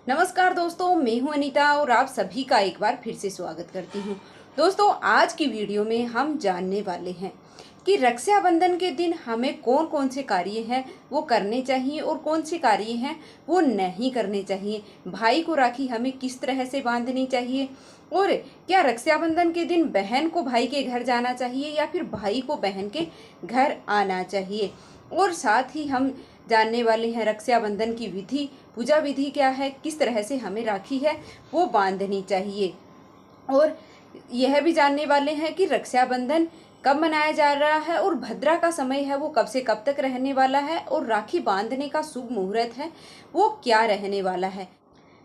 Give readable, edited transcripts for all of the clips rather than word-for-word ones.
नमस्कार दोस्तों, मैं हूं अनीता और आप सभी का एक बार फिर से स्वागत करती हूं। दोस्तों, आज की वीडियो में हम जानने वाले हैं कि रक्षाबंधन के दिन हमें कौन कौन से कार्य हैं वो करने चाहिए और कौन से कार्य हैं वो नहीं करने चाहिए। भाई को राखी हमें किस तरह से बांधनी चाहिए और क्या रक्षाबंधन के दिन बहन को भाई के घर जाना चाहिए या फिर भाई को बहन के घर आना चाहिए। और साथ ही हम जानने वाले हैं रक्षाबंधन की विधि, पूजा विधि क्या है, किस तरह से हमें राखी है वो बांधनी चाहिए। और यह भी जानने वाले हैं कि रक्षाबंधन कब मनाया जा रहा है और भद्रा का समय है वो कब से कब तक रहने वाला है और राखी बांधने का शुभ मुहूर्त है वो क्या रहने वाला है।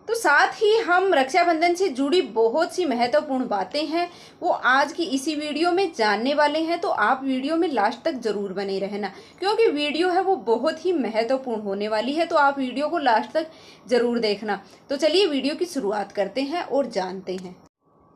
तो साथ ही हम रक्षाबंधन से जुड़ी बहुत सी महत्वपूर्ण बातें हैं वो आज की इसी वीडियो में जानने वाले हैं। तो आप वीडियो में लास्ट तक जरूर बने रहना क्योंकि वीडियो है वो बहुत ही महत्वपूर्ण होने वाली है। तो आप वीडियो को लास्ट तक जरूर देखना। तो चलिए वीडियो की शुरुआत करते हैं और जानते हैं।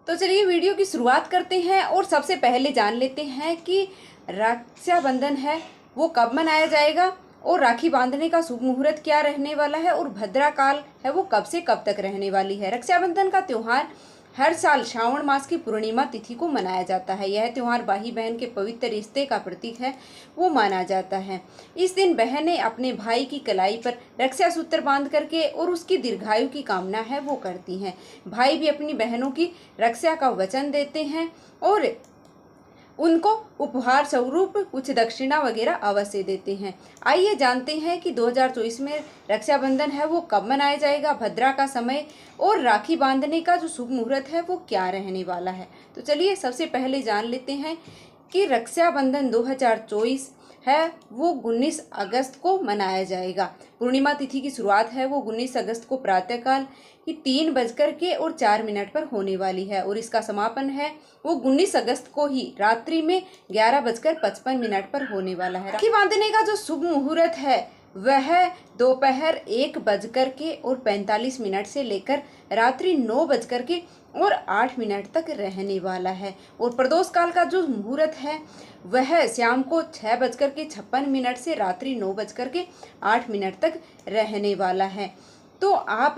तो चलिए वीडियो की शुरुआत करते हैं और सबसे पहले जान लेते हैं कि रक्षाबंधन है वो कब मनाया जाएगा और राखी बांधने का शुभ मुहूर्त क्या रहने वाला है और भद्रा काल है वो कब से कब तक रहने वाली है। रक्षाबंधन का त्यौहार हर साल श्रावण मास की पूर्णिमा तिथि को मनाया जाता है। यह त्यौहार भाई बहन के पवित्र रिश्ते का प्रतीक है वो माना जाता है। इस दिन बहनें अपने भाई की कलाई पर रक्षा सूत्र बांध करके और उसकी दीर्घायु की कामना है वो करती हैं। भाई भी अपनी बहनों की रक्षा का वचन देते हैं और उनको उपहार स्वरूप कुछ दक्षिणा वगैरह अवश्य देते हैं। आइए जानते हैं कि 2024 में रक्षाबंधन है वो कब मनाया जाएगा, भद्रा का समय और राखी बांधने का जो शुभ मुहूर्त है वो क्या रहने वाला है। तो चलिए सबसे पहले जान लेते हैं कि रक्षाबंधन 2024 है वो 19 अगस्त को मनाया जाएगा। पूर्णिमा तिथि की शुरुआत है वो 19 अगस्त को प्रातःकाल की 3:04 पर होने वाली है और इसका समापन है वो 19 अगस्त को ही रात्रि में 11:55 पर होने वाला है। राखी बांधने का जो शुभ मुहूर्त है वह दोपहर 1:45 से लेकर रात्रि 9:08 तक रहने वाला है और प्रदोष काल का जो मुहूर्त है वह शाम को 6:56 से रात्रि 9:08 तक रहने वाला है। तो आप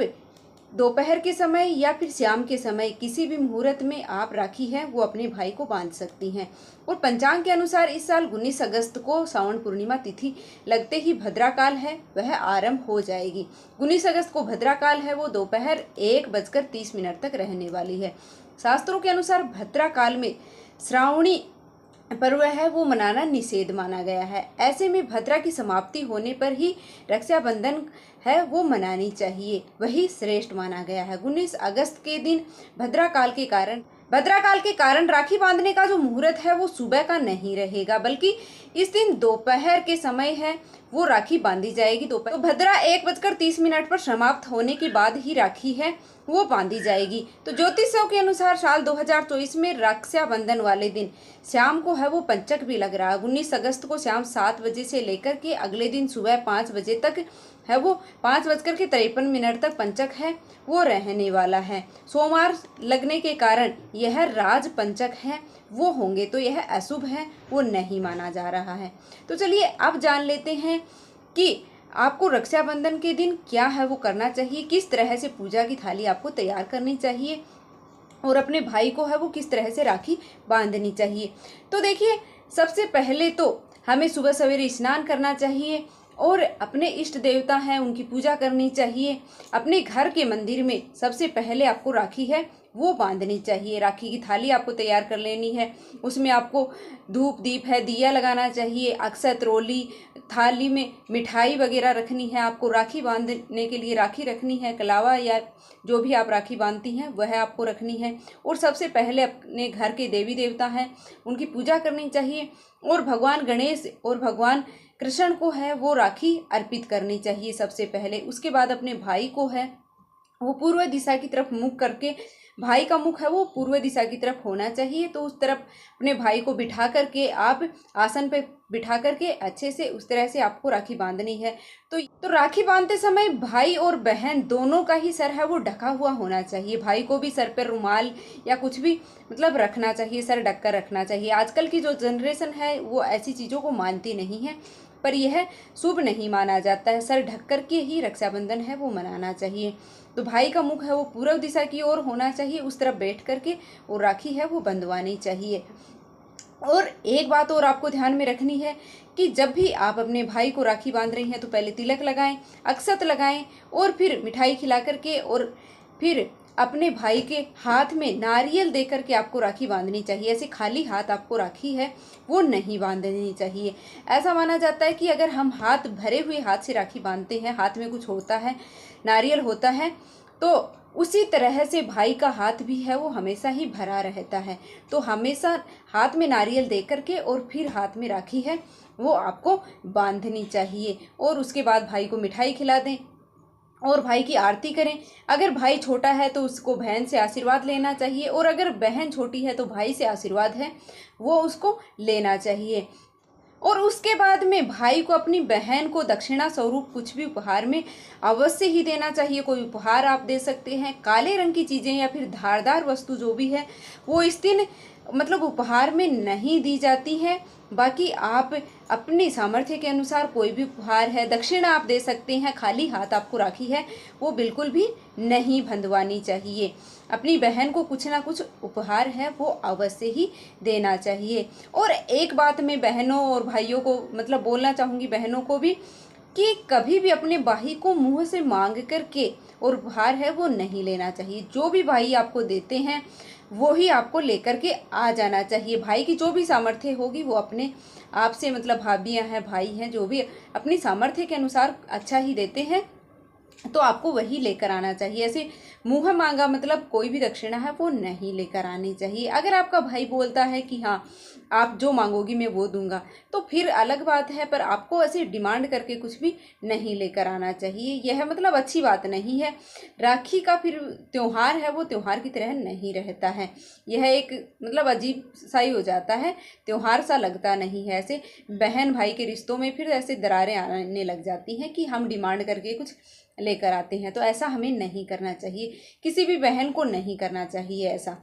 दोपहर के समय या फिर शाम के समय किसी भी मुहूर्त में आप राखी है वो अपने भाई को बांध सकती हैं। और पंचांग के अनुसार इस साल 19 अगस्त को श्रावण पूर्णिमा तिथि लगते ही भद्रा काल है वह आरंभ हो जाएगी। 19 अगस्त को भद्रा काल है वो दोपहर 1:30 तक रहने वाली है। शास्त्रों के अनुसार भद्रा काल में श्रावणी पर्व है वो मनाना निषेध माना गया है। ऐसे में भद्रा की समाप्ति होने पर ही रक्षाबंधन है वो मनानी चाहिए, वही श्रेष्ठ माना गया है। 19 अगस्त के दिन भद्रा काल के कारण राखी बांधने का जो मुहूर्त है वो सुबह का नहीं रहेगा बल्कि इस दिन दोपहर के समय है वो राखी बांधी जाएगी। दोपहर तो भद्रा 1:30 पर समाप्त होने के बाद ही राखी है वो बांधी जाएगी। तो ज्योतिषों के अनुसार साल 2024 में रक्षाबंधन वाले दिन शाम को है वो पंचक भी लग रहा है। 19 अगस्त को शाम 7 बजे से लेकर के अगले दिन सुबह 5 बजे तक है वो 5:53 तक पंचक है वो रहने वाला है। सोमवार लगने के कारण यह राज पंचक है वो होंगे तो यह अशुभ है वो नहीं माना जा रहा है। तो चलिए अब जान लेते हैं कि आपको रक्षाबंधन के दिन क्या है वो करना चाहिए, किस तरह से पूजा की थाली आपको तैयार करनी चाहिए और अपने भाई को है वो किस तरह से राखी बांधनी चाहिए। तो देखिए सबसे पहले तो हमें सुबह सवेरे स्नान करना चाहिए और अपने इष्ट देवता हैं उनकी पूजा करनी चाहिए। अपने घर के मंदिर में सबसे पहले आपको राखी है वो बांधनी चाहिए। राखी की थाली आपको तैयार कर लेनी है, उसमें आपको धूप दीप है दिया लगाना चाहिए, अक्षत रोली, थाली में मिठाई वगैरह रखनी है। आपको राखी बांधने के लिए राखी रखनी है, कलावा या जो भी आप राखी बांधती हैं वह आपको रखनी है। और सबसे पहले अपने घर के देवी देवता हैं उनकी पूजा करनी चाहिए और भगवान गणेश और भगवान कृष्ण को है वो राखी अर्पित करनी चाहिए सबसे पहले। उसके बाद अपने भाई को है वो पूर्व दिशा की तरफ मुख करके, भाई का मुख है वो पूर्व दिशा की तरफ होना चाहिए। तो उस तरफ अपने भाई को बिठा करके आप आसन पे बिठा करके अच्छे से उस तरह से आपको राखी बांधनी है। तो राखी बांधते समय भाई और बहन दोनों का ही सर है वो ढका हुआ होना चाहिए। भाई को भी सर पर रुमाल या कुछ भी मतलब रखना चाहिए, सर ढक कर रखना चाहिए। आजकल की जो जनरेशन है वो ऐसी चीज़ों को मानती नहीं है। पर यह शुभ नहीं माना जाता है। सर ढक कर के ही रक्षाबंधन है वो मनाना चाहिए। तो भाई का मुख है वो पूर्व दिशा की ओर होना चाहिए, उस तरफ बैठ कर के और राखी है वो बंधवानी चाहिए। और एक बात और आपको ध्यान में रखनी है कि जब भी आप अपने भाई को राखी बांध रही हैं तो पहले तिलक लगाएं, अक्षत लगाएं और फिर मिठाई खिला करके और फिर अपने भाई के हाथ में नारियल दे करके आपको राखी बांधनी चाहिए। ऐसे खाली हाथ आपको राखी है वो नहीं बांधनी चाहिए। ऐसा माना जाता है कि अगर हम हाथ भरे हुए हाथ से राखी बांधते हैं, हाथ में कुछ होता है, नारियल होता है, तो उसी तरह से भाई का हाथ भी है वो हमेशा ही भरा रहता है। तो हमेशा हाथ में नारियल दे करके और फिर हाथ में राखी है वो आपको बांधनी चाहिए। और उसके बाद भाई को मिठाई खिला दें और भाई की आरती करें। अगर भाई छोटा है तो उसको बहन से आशीर्वाद लेना चाहिए, और अगर बहन छोटी है तो भाई से आशीर्वाद है वो उसको लेना चाहिए। और उसके बाद में भाई को अपनी बहन को दक्षिणा स्वरूप कुछ भी उपहार में अवश्य ही देना चाहिए। कोई उपहार आप दे सकते हैं, काले रंग की चीज़ें या फिर धारदार वस्तु जो भी है वो इस दिन मतलब उपहार में नहीं दी जाती है। बाकी आप अपनी सामर्थ्य के अनुसार कोई भी उपहार है, दक्षिणा आप दे सकते हैं। खाली हाथ आपको राखी है वो बिल्कुल भी नहीं बंधवानी चाहिए। अपनी बहन को कुछ ना कुछ उपहार है वो अवश्य ही देना चाहिए। और एक बात मैं बहनों और भाइयों को मतलब बोलना चाहूँगी, बहनों को भी, कि कभी भी अपने भाई को मुंह से मांग करके और उपहार है वो नहीं लेना चाहिए। जो भी भाई आपको देते हैं वो ही आपको लेकर के आ जाना चाहिए। भाई की जो भी सामर्थ्य होगी वो अपने आप से मतलब भाभियाँ हैं, भाई हैं, जो भी अपनी सामर्थ्य के अनुसार अच्छा ही देते हैं तो आपको वही लेकर आना चाहिए। ऐसे मुंह मांगा मतलब कोई भी दक्षिणा है वो नहीं लेकर आनी चाहिए। अगर आपका भाई बोलता है कि हाँ आप जो मांगोगी मैं वो दूंगा तो फिर अलग बात है, पर आपको ऐसे डिमांड करके कुछ भी नहीं लेकर आना चाहिए। यह मतलब अच्छी बात नहीं है। राखी का फिर त्यौहार है वो त्यौहार की तरह नहीं रहता है। यह एक मतलब अजीब सा ही हो जाता है, त्यौहार सा लगता नहीं है। ऐसे बहन भाई के रिश्तों में फिर ऐसे दरारें आने लग जाती हैं कि हम डिमांड करके कुछ लेकर आते हैं। तो ऐसा हमें नहीं करना चाहिए, किसी भी बहन को नहीं करना चाहिए ऐसा।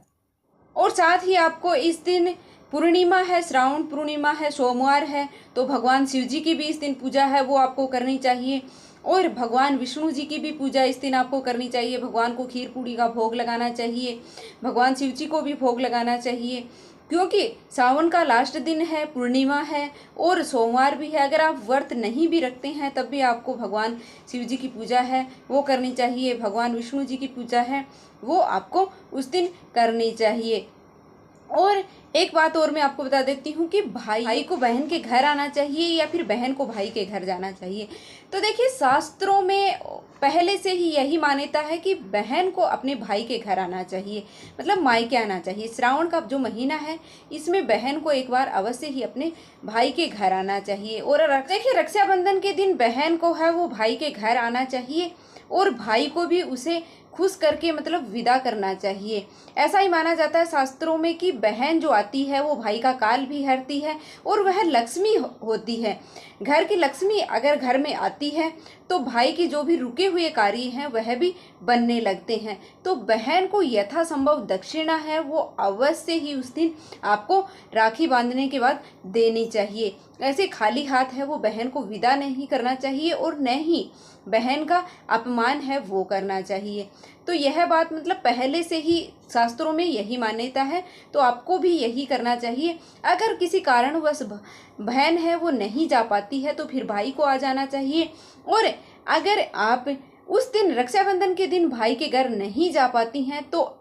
और साथ ही आपको इस दिन पूर्णिमा है, श्रावण पूर्णिमा है, सोमवार है, तो भगवान शिव जी की भी इस दिन पूजा है वो आपको करनी चाहिए। और भगवान विष्णु जी की भी पूजा इस दिन आपको करनी चाहिए। भगवान को खीर पूड़ी का भोग लगाना चाहिए, भगवान शिव जी को भी भोग लगाना चाहिए, क्योंकि सावन का लास्ट दिन है, पूर्णिमा है और सोमवार भी है। अगर आप व्रत नहीं भी रखते हैं तब भी आपको भगवान शिव जी की पूजा है वो करनी चाहिए, भगवान विष्णु जी की पूजा है वो आपको उस दिन करनी चाहिए। और एक बात और मैं आपको बता देती हूँ कि भाई को बहन के घर आना चाहिए या फिर बहन को भाई के घर जाना चाहिए। तो देखिए शास्त्रों में पहले से ही यही मान्यता है कि बहन को अपने भाई के घर आना चाहिए, मतलब मायके आना चाहिए। श्रावण का जो महीना है इसमें बहन को एक बार अवश्य ही अपने भाई के घर आना चाहिए। और देखिए रक्षाबंधन के दिन बहन को है वो भाई के घर आना चाहिए और भाई को भी उसे खुश करके मतलब विदा करना चाहिए। ऐसा ही माना जाता है शास्त्रों में कि बहन जो आती है वो भाई का काल भी हरती है और वह लक्ष्मी होती है। घर की लक्ष्मी अगर घर में आती है तो भाई की जो भी रुके हुए कार्य हैं वह भी बनने लगते हैं। तो बहन को यथासंभव दक्षिणा है वो अवश्य ही उस दिन आपको राखी बांधने के बाद देनी चाहिए। ऐसे खाली हाथ है वो बहन को विदा नहीं करना चाहिए और न ही बहन का अपमान है वो करना चाहिए। तो यह बात मतलब पहले से ही शास्त्रों में यही मान्यता है, तो आपको भी यही करना चाहिए। अगर किसी कारणवश बहन है वो नहीं जा पाती है तो फिर भाई को आ जाना चाहिए। और अगर आप उस दिन रक्षाबंधन के दिन भाई के घर नहीं जा पाती हैं तो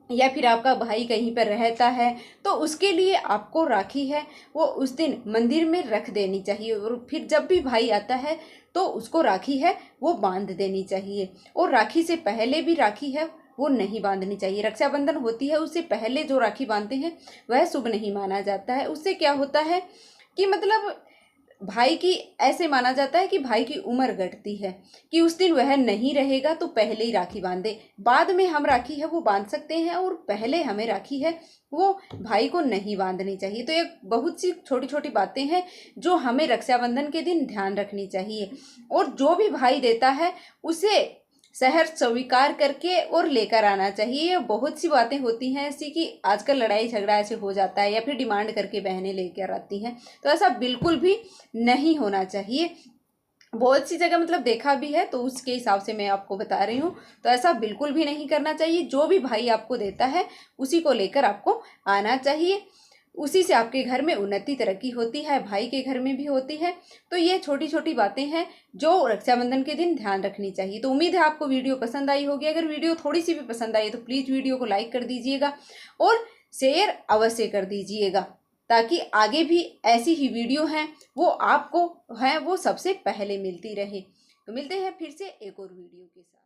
या फिर आपका भाई कहीं पर रहता है तो उसके लिए आपको राखी है वो उस दिन मंदिर में रख देनी चाहिए और फिर जब भी भाई आता है तो उसको राखी है वो बांध देनी चाहिए। और राखी से पहले भी राखी है वो नहीं बांधनी चाहिए। रक्षाबंधन होती है उससे पहले जो राखी बांधते हैं वह शुभ नहीं माना जाता है। उससे क्या होता है कि मतलब भाई की ऐसे माना जाता है कि भाई की उम्र घटती है कि उस दिन वह नहीं रहेगा तो पहले ही राखी बांधे, बाद में हम राखी है वो बांध सकते हैं और पहले हमें राखी है वो भाई को नहीं बांधनी चाहिए। तो ये बहुत सी छोटी छोटी बातें हैं जो हमें रक्षाबंधन के दिन ध्यान रखनी चाहिए। और जो भी भाई देता है उसे शहर स्वीकार करके और लेकर आना चाहिए। बहुत सी बातें होती हैं ऐसी कि आजकल लड़ाई झगड़ा ऐसे हो जाता है या फिर डिमांड करके बहनें लेकर आती हैं, तो ऐसा बिल्कुल भी नहीं होना चाहिए। बहुत सी जगह मतलब देखा भी है, तो उसके हिसाब से मैं आपको बता रही हूँ। तो ऐसा बिल्कुल भी नहीं करना चाहिए। जो भी भाई आपको देता है उसी को लेकर आपको आना चाहिए। उसी से आपके घर में उन्नति तरक्की होती है, भाई के घर में भी होती है। तो ये छोटी छोटी बातें हैं जो रक्षाबंधन के दिन ध्यान रखनी चाहिए। तो उम्मीद है आपको वीडियो पसंद आई होगी। अगर वीडियो थोड़ी सी भी पसंद आई तो प्लीज़ वीडियो को लाइक कर दीजिएगा और शेयर अवश्य कर दीजिएगा, ताकि आगे भी ऐसी ही वीडियो हैं वो आपको हैं वो सबसे पहले मिलती रहे। तो मिलते हैं फिर से एक और वीडियो के साथ।